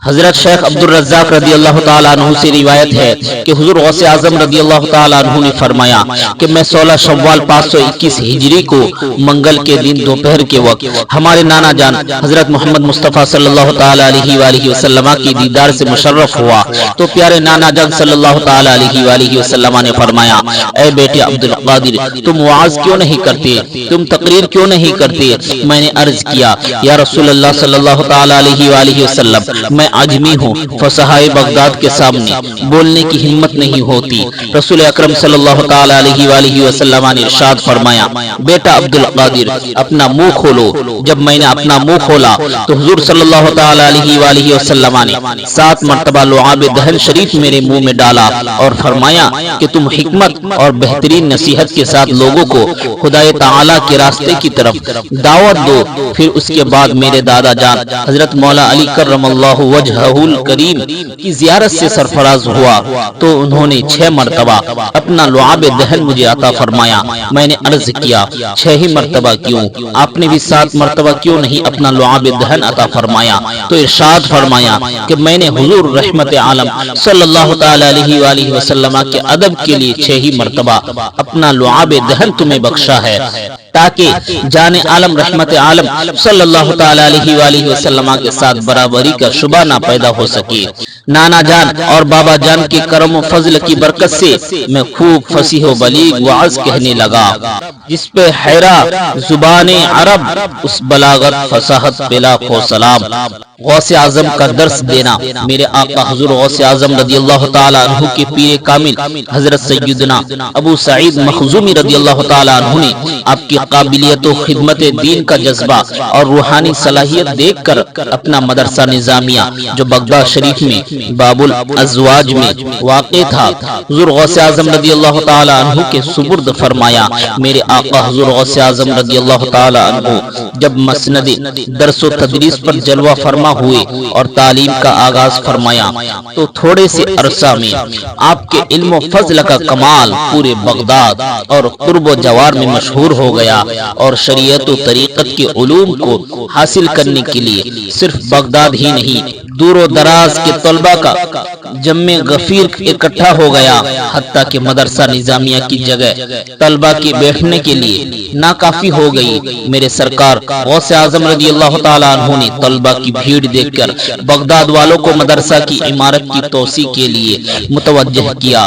حضرت شیخ عبدالرزاق رضی اللہ تعالیٰ عنہ سے روایت ہے کہ حضور غوث اعظم رضی اللہ تعالیٰ عنہ نے فرمایا کہ میں 16 شوال 521 ہجری کو منگل کے دن دوپہر کے وقت ہمارے نانا جان حضرت محمد مصطفیٰ صلی اللہ تعالیٰ علیہ وآلہ وسلم کی دیدار سے مشرف ہوا تو پیارے نانا جان صلی اللہ تعالیٰ علیہ وآلہ وسلم نے فرمایا، اے بیٹے عبدالقادر، تم وعظ کیوں نہیں کرتے، تم تقریر کیوں نہیں کرتے؟ میں نے عرض کیا، یا رسول اللہ صلی اللہ تعالیٰ علیہ وآلہ وسلم، میں عجمی ہوں، فصحائے بغداد کے سامنے بولنے کی ہمت نہیں ہوتی۔ رسول اکرم صلی اللہ تعالیٰ علیہ وآلہ وسلم نے ارشاد فرمایا، بیٹا عبدالقادر اپنا منہ کھولو۔ جب میں نے اپنا منہ کھولا تو حضور صلی اللہ تعالیٰ علیہ وآلہ وسلم نے 7 مرتبہ لعاب دہن شریف میرے منہ میں ڈالا اور فرمایا کہ تم حکمت اور بہترین نصیحت کے ساتھ لوگوں کو خدائے تعالیٰ کے راستے کی طرف دعوت دو۔ پھر اس کے بعد میرے دادا جان حضرت مولا علی کرم اللہ وجہہ الکریم کی زیارت سے سرفراز ہوا تو انہوں نے 6 مرتبہ اپنا لعاب دہن مجھے عطا فرمایا۔ میں نے عرض کیا، 6 ہی مرتبہ کیوں؟ آپ نے بھی 7 مرتبہ کیوں نہیں اپنا لعاب دہن عطا فرمایا؟ تو ارشاد فرمایا کہ میں نے حضور رحمت عالم صلی اللہ تعالیٰ علیہ وآلہ وسلم کے ادب کے لیے 6 ہی مرتبہ اپنا لعاب دہن تمہیں بخشا ہے تاکہ جان عالم رحمت عالم صلی اللہ تعالیٰ علیہ وآلہ وسلم کے ساتھ برابری کا شبہ نہ پیدا ہو سکے۔ نانا جان اور بابا جان کے کرم و فضل کی برکت سے میں خوب فصیح و بلیغ وعظ کہنے لگا، جس پہ حیرہ زبان عرب اس بلاغت فصاحت پہ لاکھوں سلام۔ غوث اعظم کا درس دینا میرے آقا حضور غوث اعظم رضی اللہ تعالیٰ عنہ کے پیر کامل حضرت سیدنا ابو سعید مخزومی رضی اللہ تعالیٰ عنہ نے آپ کی قابلیت و خدمت دین کا جذبہ اور روحانی صلاحیت دیکھ کر اپنا مدرسہ نظامیہ جو بغداد شریف میں باب الازواج میں واقع تھا حضور غوث اعظم رضی اللہ تعالیٰ عنہ کے سپرد فرمایا۔ میرے آقا حضور غوث اعظم رضی اللہ تعالیٰ عنہ جب مسند درس و تدریس پر جلوہ فرما ہوئے اور تعلیم کا آغاز فرمایا تو تھوڑے سے عرصہ میں آپ کے علم و فضل کا کمال پورے بغداد اور قرب و جوار میں مشہور ہو گیا، اور شریعت و طریقت کے علوم کو حاصل کرنے کے لیے صرف بغداد ہی نہیں دور و دراز کے طلبہ کا جمع غفیر اکٹھا ہو گیا، حتیٰ کہ مدرسہ نظامیہ کی جگہ طلبہ کے بیٹھنے کے لیے ناکافی ہو گئی۔ میرے سرکار غوث اعظم رضی اللہ تعالیٰ عنہ نے طلبہ کی بھیڑ دیکھ کر بغداد والوں کو مدرسہ کی عمارت کی توسیع کے لیے متوجہ کیا،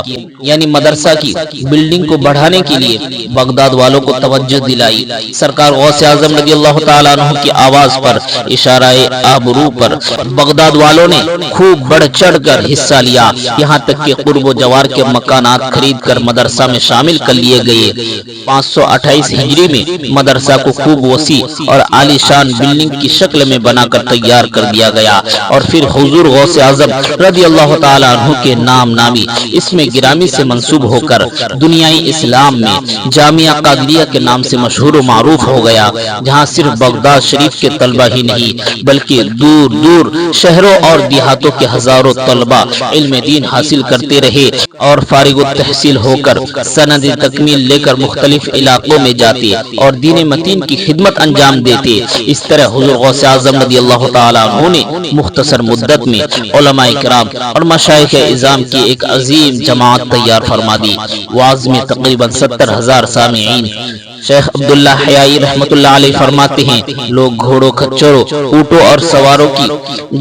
یعنی مدرسہ کی بلڈنگ کو بڑھانے کے لیے بغداد والوں کو توجہ دلائی۔ سرکار غوث اعظم رضی اللہ تعالیٰ عنہ کی آواز پر، اشارہ آبرو پر بغداد والوں نے خوب بڑھ چڑھ کر حصہ لیا، یہاں تک کہ قرب و جوار کے مکانات خرید کر مدرسہ میں شامل کر لیے گئے۔ 528 ہجری میں مدرسہ کو خوب وسیع اور عالی شان بلڈنگ کی شکل میں بنا کر تیار کر دیا گیا، اور پھر حضور غوث اعظم رضی اللہ تعالیٰ عنہ کے نام نامی اس میں گرامی سے منسوب ہو کر دنیائی اسلام میں جامعہ قادریہ کے نام سے مشہور و معروف ہو گیا، جہاں صرف بغداد شریف کے طلبہ ہی نہیں بلکہ دور دور شہروں اور دیہاتوں کے ہزاروں طلبہ علم دین حاصل کرتے رہے اور فارغ التحصیل ہو کر سند تکمیل لے کر مختلف علاقوں میں جاتے اور دین متین کی خدمت انجام دیتے۔ اس طرح حضور غوث اعظم رضی اللہ تعالیٰ عنہ نے مختصر مدت میں علماء کرام اور مشائخ اعظام کی ایک عظیم جماعت تیار فرما دی۔ وعظ میں تقریباً 70,000 سامعین۔ شیخ عبداللہ حیائی رحمت اللہ علیہ فرماتے ہیں، لوگ گھوڑوں، خچروں، اونٹوں اور سواروں کی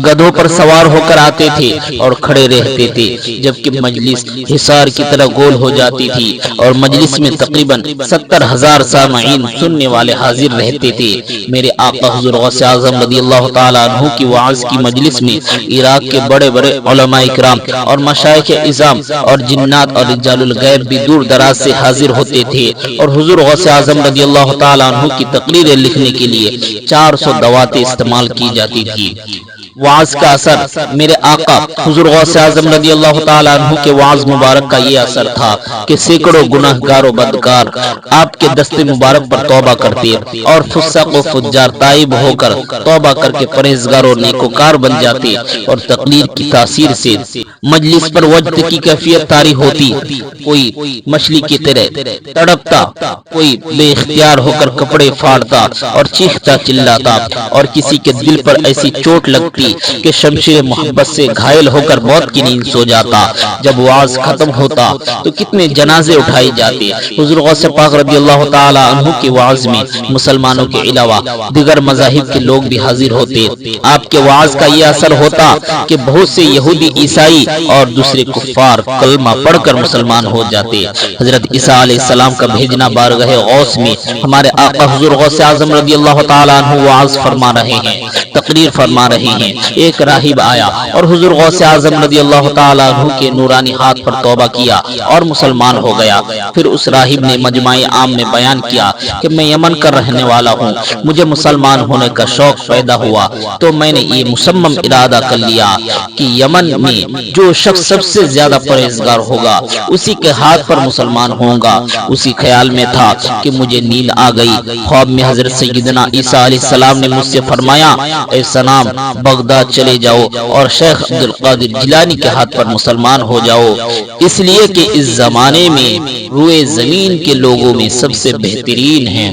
گدھوں پر سوار ہو کر آتے تھے اور کھڑے رہتے تھے، جبکہ مجلس حصار کی طرح گول ہو جاتی تھی اور مجلس میں تقریباً 70,000 سامعین سننے والے حاضر رہتے تھے۔ میرے آقا حضور غوث اعظم رضی اللہ تعالیٰ عنہ کی وعظ کی مجلس میں عراق کے بڑے بڑے علماء کرام اور مشائخ اعظام اور جنات اور رجال الغیب بھی دور دراز سے حاضر ہوتے تھے، اور حضور غوث اعظم رضی اللہ تعالیٰ عنہ کی تقریریں لکھنے کے لیے 400 دواتیں استعمال کی جاتی تھی۔ وعظ کا اثر، میرے آقا حضور غوث اعظم رضی اللہ تعالیٰ عنہ کے وعظ مبارک کا یہ اثر تھا کہ سینکڑوں گناہگار و بدکار آپ کے دست مبارک پر توبہ کرتے اور فساق و فجار تائب ہو کر توبہ کر کے پرہیزگار و نیکوکار بن جاتے، اور تقریر کی تاثیر سے مجلس پر وجد کی کیفیت طاری ہوتی، کوئی مچھلی کی طرح تڑپتا، کوئی بے اختیار ہو کر کپڑے پھاڑتا اور چیختا چلاتا، اور کسی کے دل پر ایسی چوٹ لگتی تھی کہ شمشیر محبت سے گھائل ہو کر موت کی نیند سو جاتا۔ جب وعظ ختم ہوتا تو کتنے جنازے اٹھائے جاتے۔ حضور غوث پاک رضی اللہ تعالی عنہ کے وعظ میں مسلمانوں کے علاوہ دیگر مذاہب کے لوگ بھی حاضر ہوتے۔ آپ کے وعظ کا یہ اثر ہوتا کہ بہت سے یہودی، عیسائی اور دوسرے کفار کلمہ پڑھ کر مسلمان ہو جاتے۔ حضرت عیسیٰ علیہ السلام کا بھیجنا بارگاہ غوث میں ہمارے آقا حضور غوث اعظم رضی اللہ تعالیٰ عنہ وعظ فرما رہے ہیں، تقریر فرما رہے ہیں۔ ایک راہب آیا اور حضور غوث اعظم رضی اللہ تعالیٰ عنہ کے نورانی ہاتھ پر توبہ کیا اور مسلمان ہو گیا۔ پھر اس راہب نے مجمع عام میں بیان کیا کہ میں یمن کا رہنے والا ہوں، مجھے مسلمان ہونے کا شوق پیدا ہوا تو میں نے یہ مصمم ارادہ کر لیا کہ یمن میں جو شخص سب سے زیادہ پرہیزگار ہوگا اسی کے ہاتھ پر مسلمان ہوں گا۔ اسی خیال میں تھا کہ مجھے نیند آ گئی۔ خواب میں حضرت سیدنا عیسیٰ علیہ السلام نے مجھ سے فرمایا، اے سنام، بغداد چلے جاؤ اور شیخ عبد القادر جیلانی کے ہاتھ پر مسلمان ہو جاؤ، اس لیے کہ اس زمانے میں روئے زمین کے لوگوں میں سب سے بہترین ہیں۔